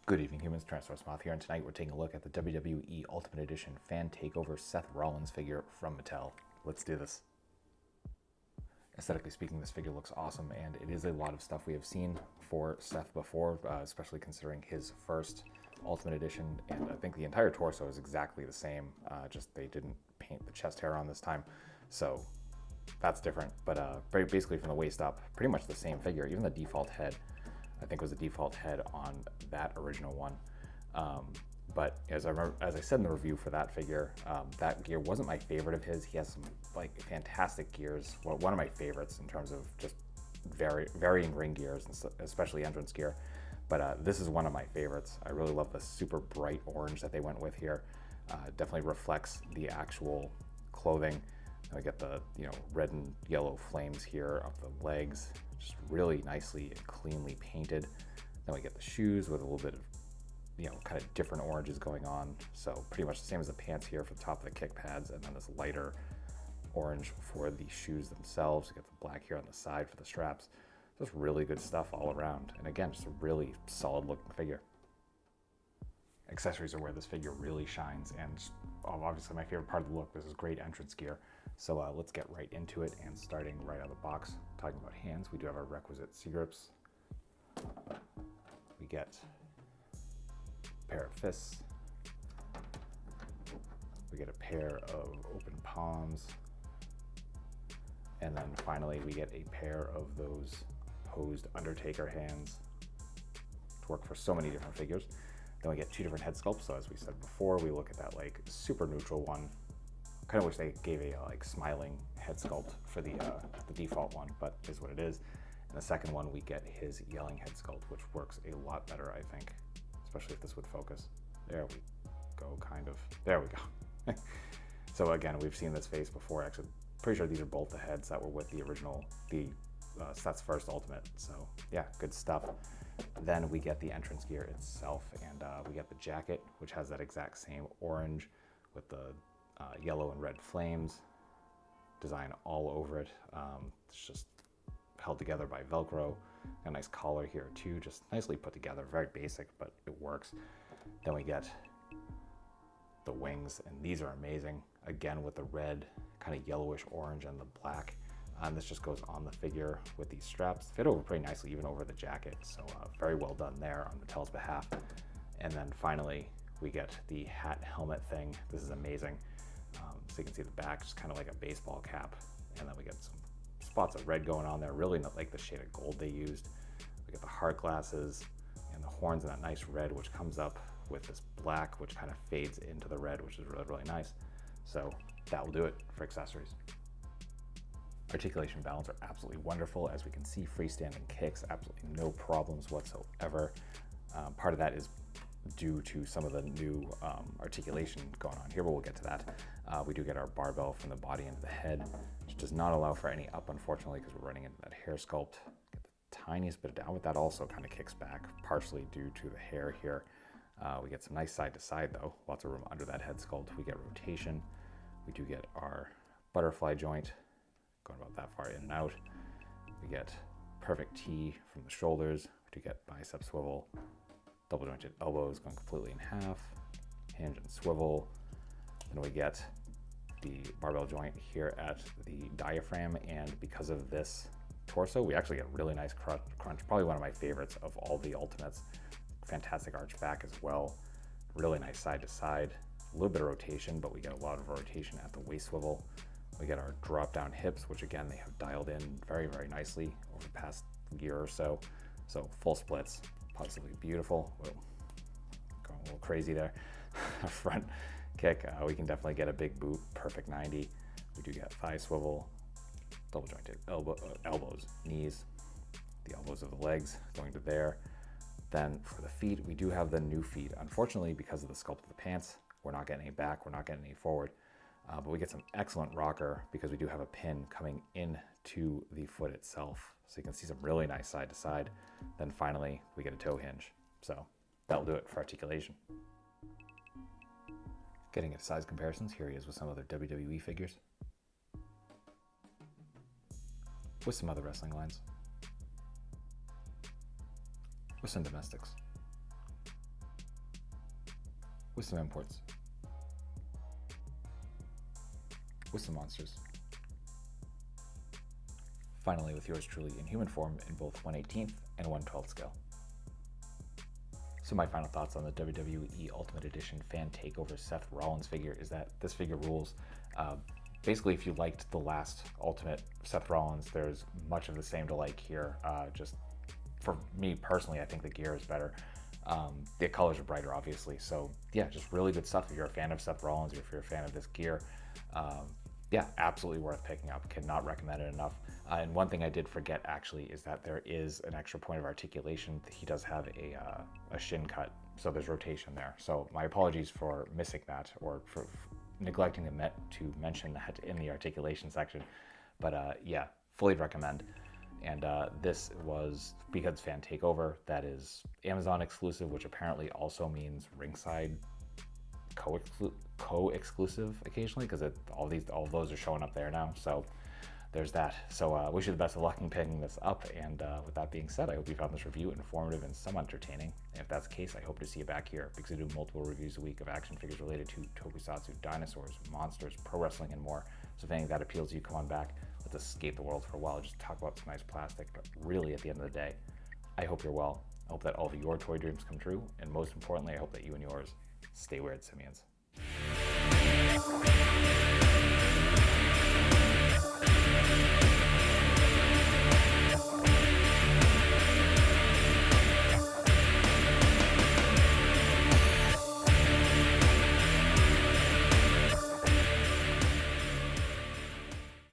Good evening, humans. Tyrannosaurusmoth here, and tonight we're taking a look at the WWE Ultimate Edition Fan Takeover Seth Rollins figure from Mattel. Let's do this. Aesthetically speaking, this figure looks awesome, and it is a lot of stuff we have seen for Seth before, especially considering his first Ultimate Edition, and I think the entire torso is exactly the same, just they didn't paint the chest hair on this time, so that's different, but basically from the waist up, pretty much the same figure. Even the default head, I think, was the default head on that original one. But as I said in the review for that figure, that gear wasn't my favorite of his. He has some like fantastic gears. Well, one of my favorites in terms of just varying ring gears, especially entrance gear. But this is one of my favorites. I really love the super bright orange that they went with here. Definitely reflects the actual clothing. I get the red and yellow flames here up the legs, just really nicely and cleanly painted. Then we get the shoes with a little bit of kind of different oranges going on. So pretty much the same as the pants here for the top of the kick pads, and then this lighter orange for the shoes themselves. You get the black here on the side for the straps. Just really good stuff all around. And again, just a really solid looking figure. Accessories are where this figure really shines, and obviously my favorite part of the look. This is great entrance gear. So let's get right into it, and starting right out of the box, talking about hands, we do have our requisite C grips. We get a pair of fists. We get a pair of open palms. And then finally we get a pair of those posed Undertaker hands to work for so many different figures. Then we get two different head sculpts. So as we said before, we look at that like super neutral one. Kind of wish they gave a like smiling head sculpt for the default one, but it is what it is. And the second one, we get his yelling head sculpt, which works a lot better, I think, especially if this would focus. There we go, kind of. There we go. So again, we've seen this face before. Actually, pretty sure these are both the heads that were with the original, Seth's first Ultimate. So yeah, good stuff. Then we get the entrance gear itself, and we get the jacket, which has that exact same orange with the yellow and red flames design all over it. It's just held together by Velcro. A nice collar here too, just nicely put together. Very basic, but it works. Then we get the wings, and these are amazing. Again, with the red, kind of yellowish orange and the black. And this just goes on the figure with these straps. Fit over pretty nicely, even over the jacket. So very well done there on Mattel's behalf. And then finally, we get the hat helmet thing. This is amazing. So you can see the back, just kind of like a baseball cap. And then we get some spots of red going on there. Really not like the shade of gold they used. We get the heart glasses and the horns in that nice red, which comes up with this black, which kind of fades into the red, which is really, really nice. So that will do it for accessories. Articulation balance are absolutely wonderful. As we can see, freestanding kicks, absolutely no problems whatsoever. Part of that is due to some of the new articulation going on here, but we'll get to that. We do get our barbell from the body into the head, which does not allow for any up, unfortunately, because we're running into that hair sculpt. Get the tiniest bit of down, but that also kind of kicks back, partially due to the hair here. We get some nice side to side though, lots of room under that head sculpt. We get rotation. We do get our butterfly joint, going about that far in and out. We get perfect T from the shoulders. We do get bicep swivel, double jointed elbows going completely in half, hinge and swivel. Then we get the barbell joint here at the diaphragm, and because of this torso, we actually get really nice crunch. Probably one of my favorites of all the Ultimates. Fantastic arch back as well. Really nice side to side. A little bit of rotation, but we get a lot of rotation at the waist swivel. We get our drop down hips, which again, they have dialed in very, very nicely over the past year or so. So full splits, positively beautiful. Whoa, going a little crazy there. Front kick, we can definitely get a big boot, perfect 90. We do get thigh swivel, double jointed elbows, knees, the elbows of the legs going to there. Then for the feet, we do have the new feet. Unfortunately, because of the sculpt of the pants, we're not getting any back, we're not getting any forward. But we get some excellent rocker because we do have a pin coming into the foot itself. So you can see some really nice side to side. Then finally, we get a toe hinge. So that'll do it for articulation. Getting into size comparisons, here he is with some other WWE figures. With some other wrestling lines. With some domestics. with some imports, with some monsters. Finally, with yours truly in human form in both 1/18th and 1/12th scale. So my final thoughts on the WWE Ultimate Edition Fan Takeover Seth Rollins figure is that this figure rules. Basically, if you liked the last Ultimate Seth Rollins, there's much of the same to like here. Just for me personally, I think the gear is better. The colors are brighter, obviously. So yeah, just really good stuff. If you're a fan of Seth Rollins, or if you're a fan of this gear, yeah, absolutely worth picking up. Cannot recommend it enough. And one thing I did forget actually is that there is an extra point of articulation. He does have a shin cut, so there's rotation there. So my apologies for missing that, or for neglecting to mention that in the articulation section. But yeah, fully recommend. And this was because Fan Takeover, that is Amazon exclusive, which apparently also means Ringside co-exclusive occasionally, because all of those are showing up there now. So there's that. So wish you the best of luck in picking this up. And with that being said, I hope you found this review informative and somewhat entertaining. And if that's the case, I hope to see you back here, because I do multiple reviews a week of action figures related to tokusatsu, dinosaurs, monsters, pro wrestling, and more. So if anything that appeals to you, come on back. Let's escape the world for a while. Just talk about some nice plastic. But really, at the end of the day, I hope you're well. I hope that all of your toy dreams come true. And most importantly, I hope that you and yours stay weird, simians.